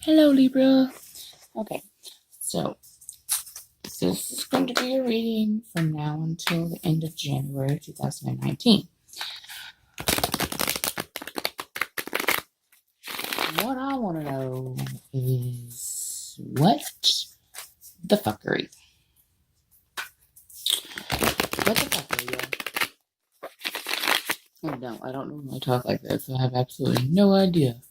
Hello, Libra. Okay, so this is going to be a reading from now until the end of January 2019. What I want to know is what the fuckery? What the fuckery, y'all? Oh, no, I don't normally talk like this, so I have absolutely no idea.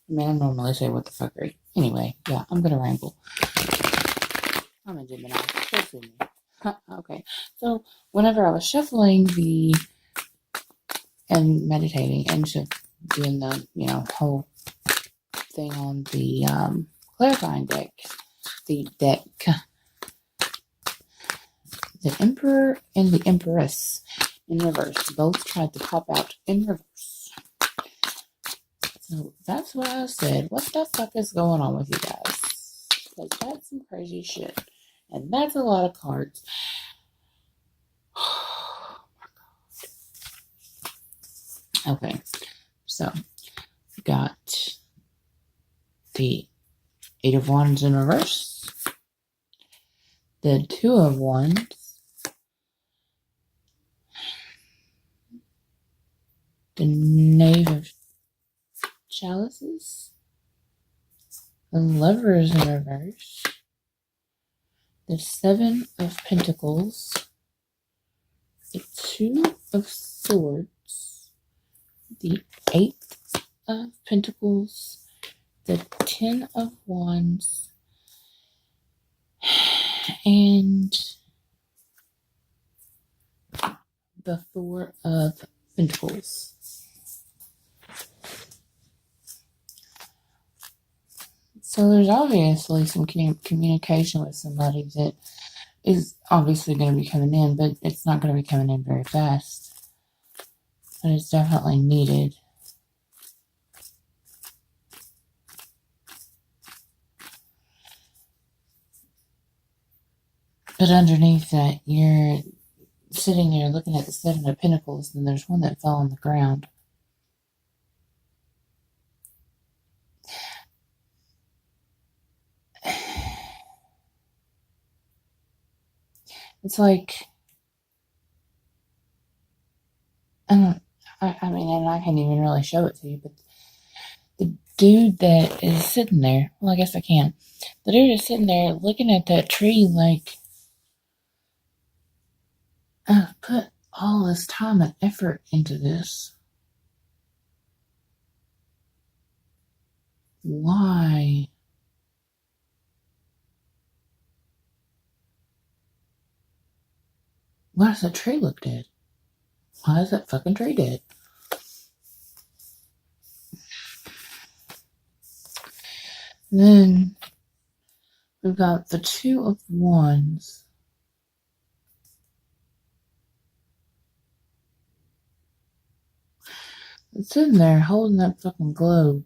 I mean, I normally say what the fuckery. Anyway, yeah, I'm gonna ramble. I'm a Gemini. So see me. Okay, so whenever I was shuffling and meditating and doing the whole thing on the clarifying deck, the Emperor and the Empress in reverse both tried to pop out in reverse. So that's what I said. What the fuck is going on with you guys? Because that's some crazy shit. And that's a lot of cards. Okay, so we got the Eight of Wands in reverse, the Two of Wands, the Knave of Chalices, the Lovers in reverse, the Seven of Pentacles, the Two of Swords, the Eight of Pentacles, the Ten of Wands, and the Four of Pentacles. So there's obviously some communication with somebody that is obviously going to be coming in, but it's not going to be coming in very fast. But it's definitely needed. But underneath that, you're sitting there looking at the Seven of Pentacles, and there's one that fell on the ground. It's like, I mean, and I can't even really show it to you, but the dude that is sitting there, well, I guess I can. The dude is sitting there looking at that tree like, put all this time and effort into this. Why? Why does that tree look dead? Why is that fucking tree dead? Then we've got the Two of Wands. It's sitting there holding that fucking globe.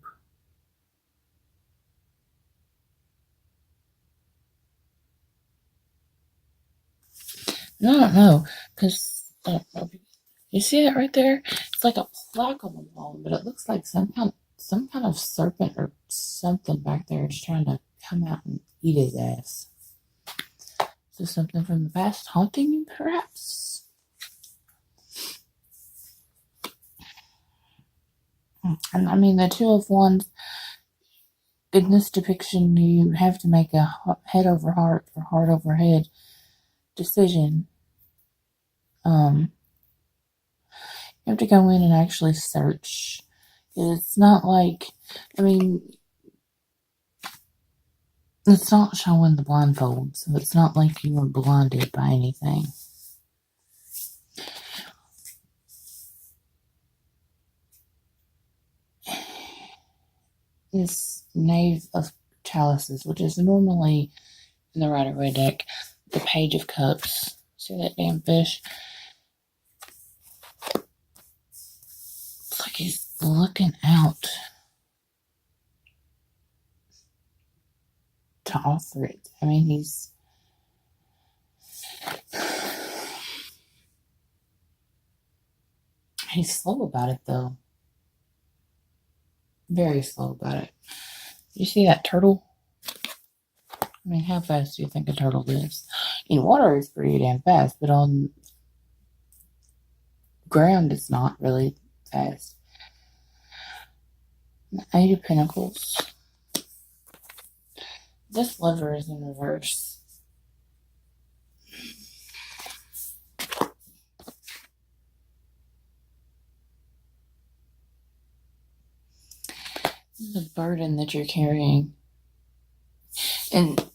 And I don't know, because you see it right there? It's like a plaque on the wall, but it looks like some kind of serpent or something back there is trying to come out and eat his ass. Is this something from the past haunting you, perhaps? And I mean, the Two of Wands, in this depiction, you have to make a head over heart or heart over head decision. You have to go in and actually search. It's not like, I mean, it's not showing the blindfold, so it's not like you were blinded by anything. This Knave of Chalices, which is normally in the Rider-Waite deck, the Page of Cups. See that damn fish? It's like he's looking out to offer it. I mean, he's slow about it, though. Very slow about it. You see that turtle? I mean, how fast do you think a turtle lives? In water, it's pretty damn fast, but on ground, it's not really fast. The Eight of Pentacles. This Lover is in reverse. This is a burden that you're carrying. And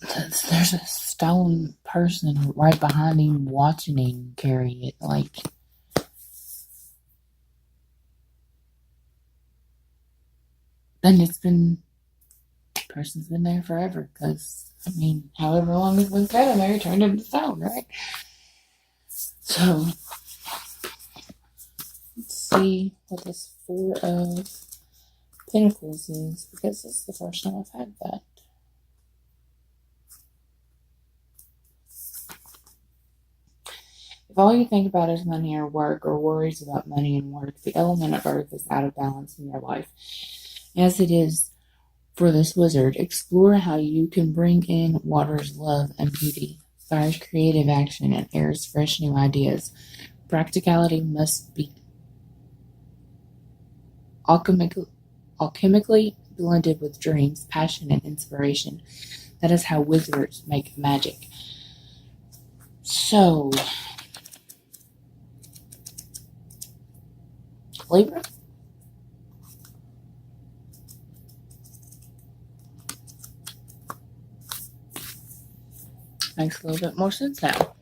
there's a stone person right behind him watching him carry it. Like, and the person's been there forever. Because, I mean, however long it's been sitting there, it turned into stone, right? So, let's see what this Four of Pentacles is. Because this is the first time I've had that. If all you think about is money or work, or worries about money and work, the element of earth is out of balance in your life. As it is for this wizard, explore how you can bring in water's love and beauty, fire's creative action, and air's fresh new ideas. Practicality must be alchemically blended with dreams, passion, and inspiration. That is how wizards make magic. So, Libra? Makes a little bit more sense now.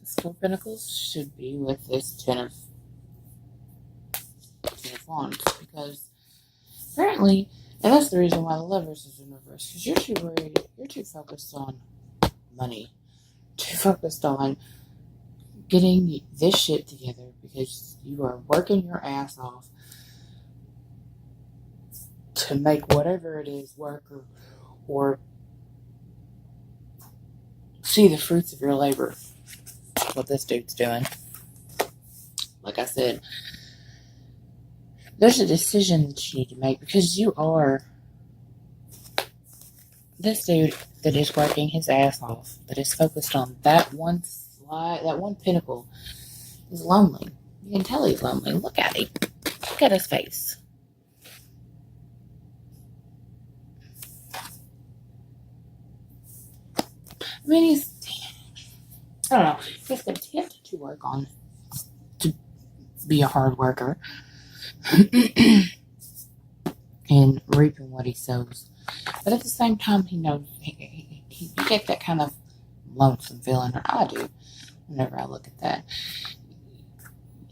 This Four of Pentacles should be with this Ten of Wands, because apparently, and that's the reason why the Lovers is in reverse, because you're too worried, you're too focused on money, too focused on getting this shit together, because you are working your ass off to make whatever it is work, or see the fruits of your labor. What this dude's doing. Like I said, there's a decision that you need to make, because you are this dude that is working his ass off, that is focused on that one slide, that one pinnacle, is lonely. You can tell he's lonely. Look at him. Look at his face. I mean, I don't know, he's content to work on, to be a hard worker and reaping what he sows. But at the same time, he knows you get that kind of lonesome feeling, or I do, whenever I look at that.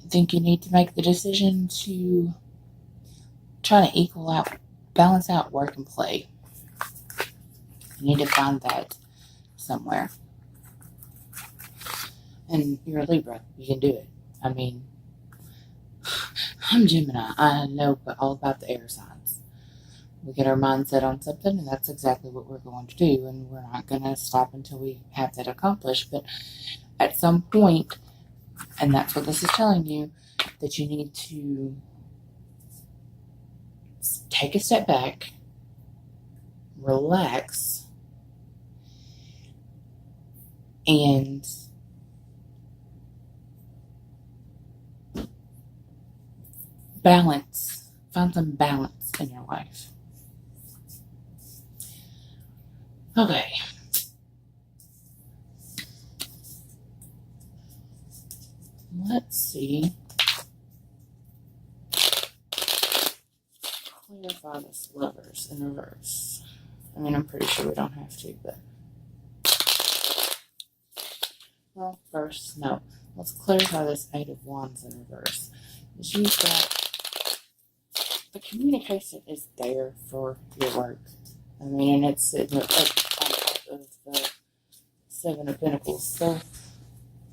You think you need to make the decision to try to balance out work and play. You need to find that somewhere. And you're a Libra. You can do it. I mean, I'm Gemini. I know all about the air signs. We get our mindset on something, and that's exactly what we're going to do. And we're not going to stop until we have that accomplished. But at some point, and that's what this is telling you, that you need to take a step back, relax, and balance. Find some balance in your life. Okay. Let's see. Clarify this Lovers in reverse. I mean, I'm pretty sure we don't have to, but. Well, first, no. Let's clarify this Eight of Wands in reverse. You've got the communication is there for your work. I mean, and it's up on top of the Seven of Pentacles. So,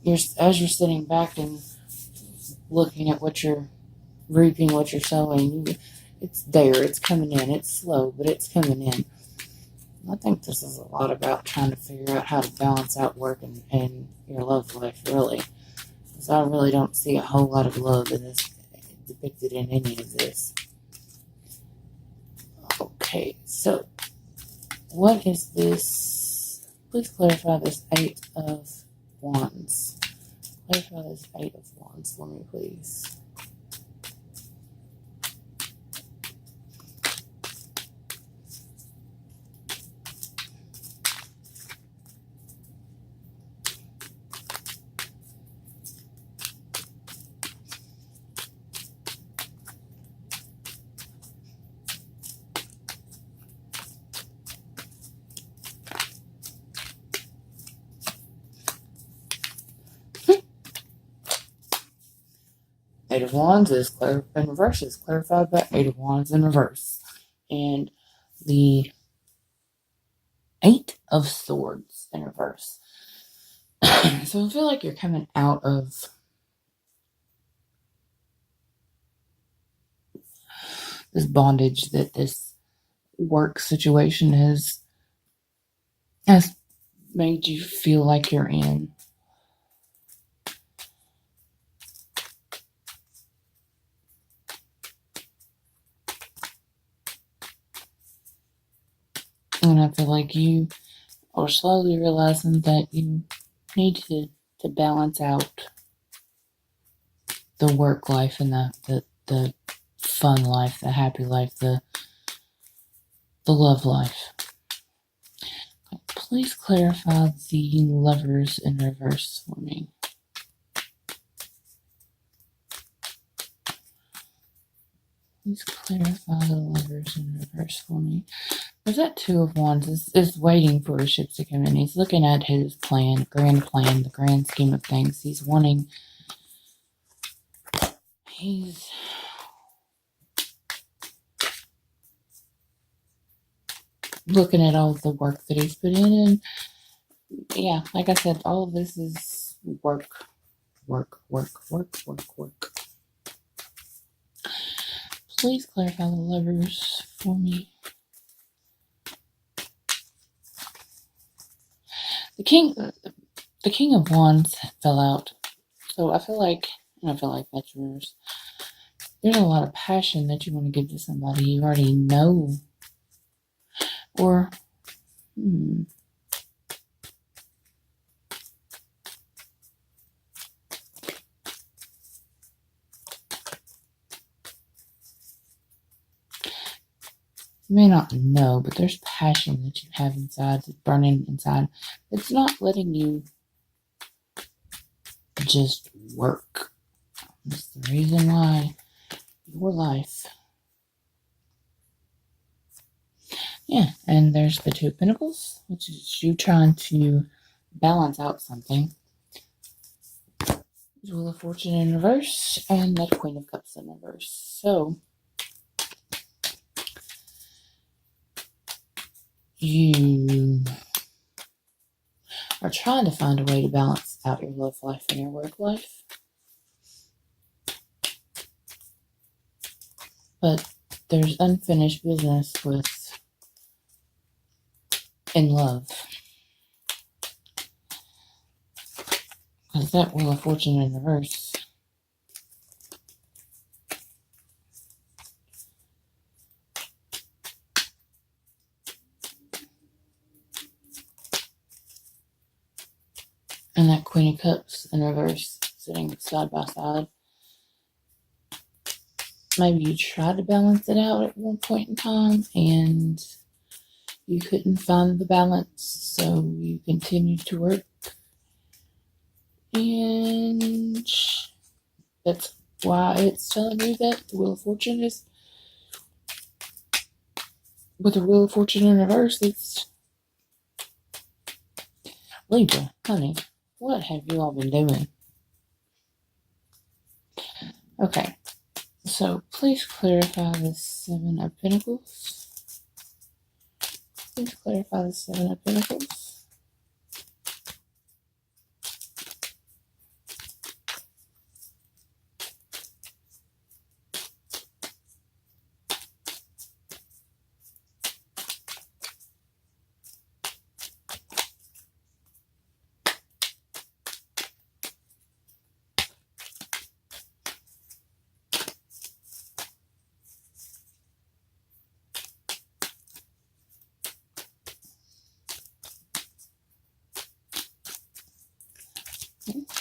as you're sitting back and looking at what you're reaping, what you're sowing, it's there. It's coming in. It's slow, but it's coming in. I think this is a lot about trying to figure out how to balance out work and your love life, really. Because I really don't see a whole lot of love in this depicted in any of this. Okay, so what is this? Please clarify this Eight of Wands. Clarify this Eight of Wands for me, please. Eight of Wands is in reverse is clarified by Eight of Wands in reverse. And the Eight of Swords in reverse. So I feel like you're coming out of this bondage that this work situation has made you feel like you're in. And I feel like you are slowly realizing that you need to balance out the work life and the fun life, the happy life, the love life. Please clarify the Lovers in reverse for me. Please clarify the Lovers in reverse for me. There's that Two of Wands is waiting for his ships to come in. He's looking at his plan, the grand scheme of things. He's looking at all the work that he's put in, and yeah, like I said, all of this is work. Please clarify the Lovers for me. The King of Wands fell out, so I feel like that's yours. There's a lot of passion that you want to give to somebody you already know, or you may not know, but there's passion that you have inside, that's burning inside. It's not letting you just work. That's the reason why your life. Yeah, and there's the Two of Pentacles, which is you trying to balance out something. There's Wheel of Fortune in reverse, and that Queen of Cups in reverse. So, you are trying to find a way to balance out your love life and your work life. But there's unfinished business in love. Because that Wheel of Fortune in reverse. And that Queen of Cups in reverse, sitting side by side. Maybe you tried to balance it out at one point in time and you couldn't find the balance, so you continued to work. And that's why it's telling you that the Wheel of Fortune is, with the Wheel of Fortune in reverse, it's Libra, honey. What have you all been doing? Okay, so please clarify the Seven of Pentacles. Please clarify the Seven of Pentacles.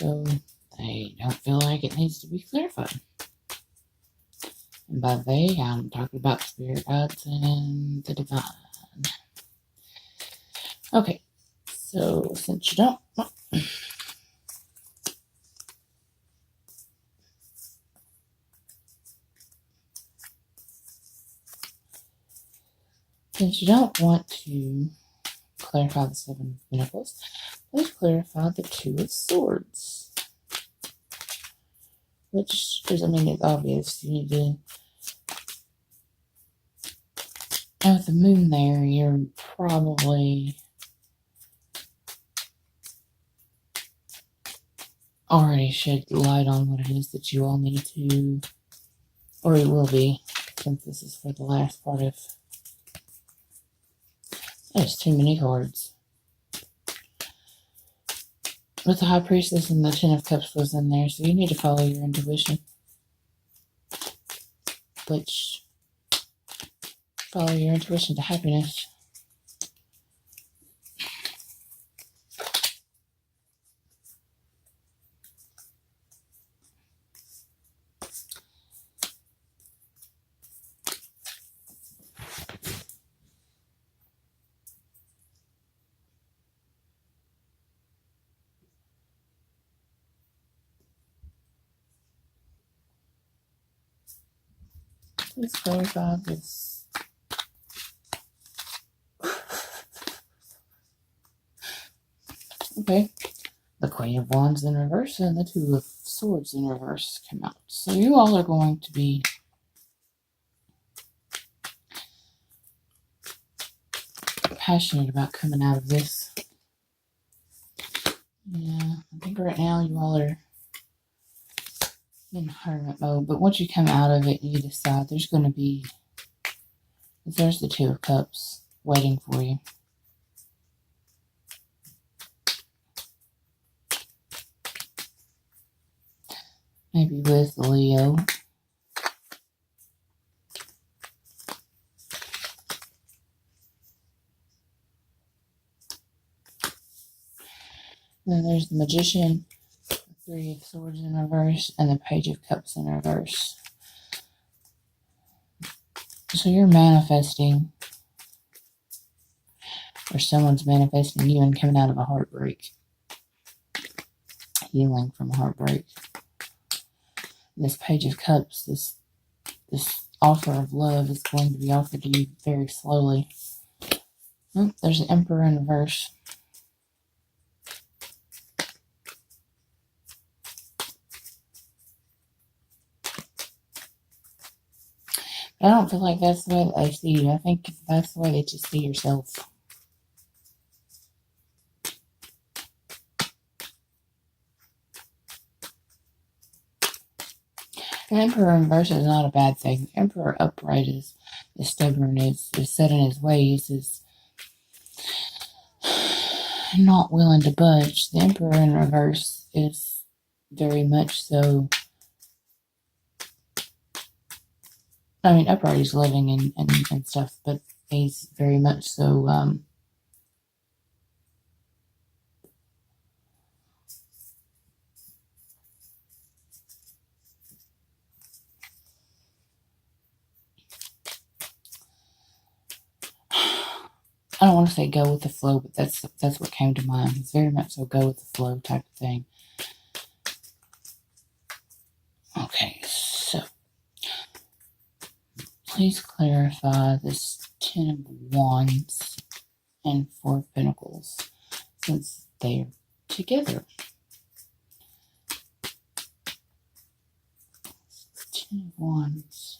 so they don't feel like it needs to be clarified. And by they, I'm talking about spirit guides and the divine. Okay, so since you don't... Since you don't want to clarify the Seven of Pentacles, let's clarify the Two of Swords. Which is, I mean, it's obvious. You need to... And with the moon there, you're probably already shed light on what it is that you all need to, or it will be, since this is for the last part of... There's too many cards. With the High Priestess and the Ten of Cups was in there, so you need to follow your intuition. Which, follow your intuition to happiness. Let's clarify this. Okay. The Queen of Wands in reverse and the Two of Swords in reverse come out. So you all are going to be passionate about coming out of this. Yeah, I think right now you all are in hermit mode, but once you come out of it and you decide, there's going to be... There's the Two of Cups waiting for you. Maybe with Leo. Then there's the Magician, the Three of Swords in reverse, and the Page of Cups in reverse. So you're manifesting, or someone's manifesting you and coming out of a heartbreak. Healing from a heartbreak. This Page of Cups, this offer of love is going to be offered to you very slowly. Oh, there's the Emperor in reverse. I don't feel like that's the way that they see you. I think that's the way that you see yourself. The Emperor in reverse is not a bad thing. The Emperor upright is stubborn, is set in his ways, is not willing to budge. The Emperor in reverse is very much so... I mean, upright is loving and stuff, but he's very much so, I don't want to say go with the flow, but that's what came to mind. He's very much so go with the flow type of thing. Okay, so please clarify this Ten of Wands and Four of Pentacles, since they're together. Ten of Wands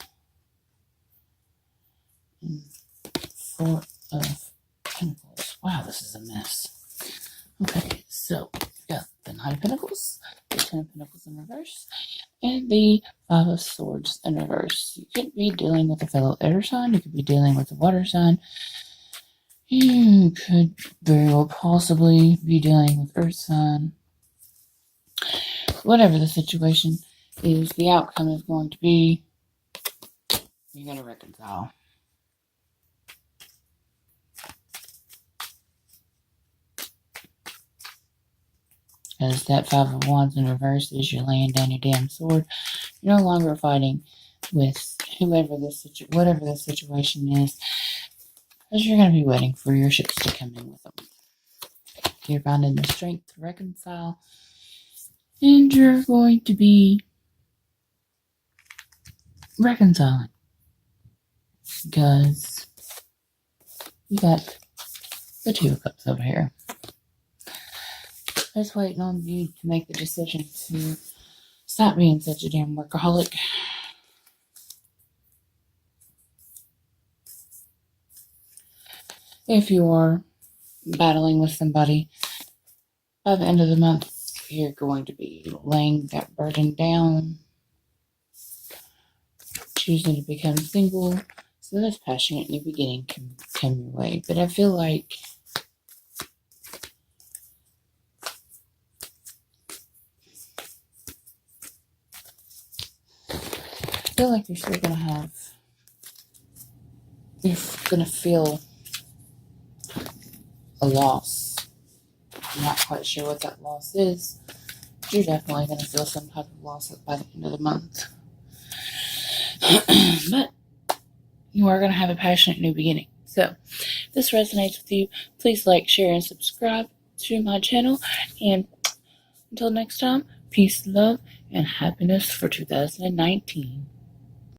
and Four of Pentacles. Wow, this is a mess. Okay, so we've got the Nine of Pentacles, the Ten of Pentacles in reverse, and the Five of Swords in reverse. You could be dealing with a fellow air sign. You could be dealing with a water sign. You could very well possibly be dealing with earth sign. Whatever the situation is, the outcome is going to be, you're going to reconcile. Because that Five of Wands in reverse is you're laying down your damn sword. You're no longer fighting with whatever this situation is. Because you're going to be waiting for your ships to come in with them. You're finding the strength to reconcile. And you're going to be reconciling. Because you got the Two of Cups over here. Just waiting on you to make the decision to stop being such a damn workaholic. If you are battling with somebody, by the end of the month, you're going to be laying that burden down, choosing to become single, so this passionate new beginning can come your way. But I feel like you're still you're gonna feel a loss. I'm not quite sure what that loss is, but you're definitely gonna feel some type of loss by the end of the month. But you are gonna have a passionate new beginning. So, if this resonates with you, please like, share, and subscribe to my channel. And until next time, peace, love, and happiness for 2019.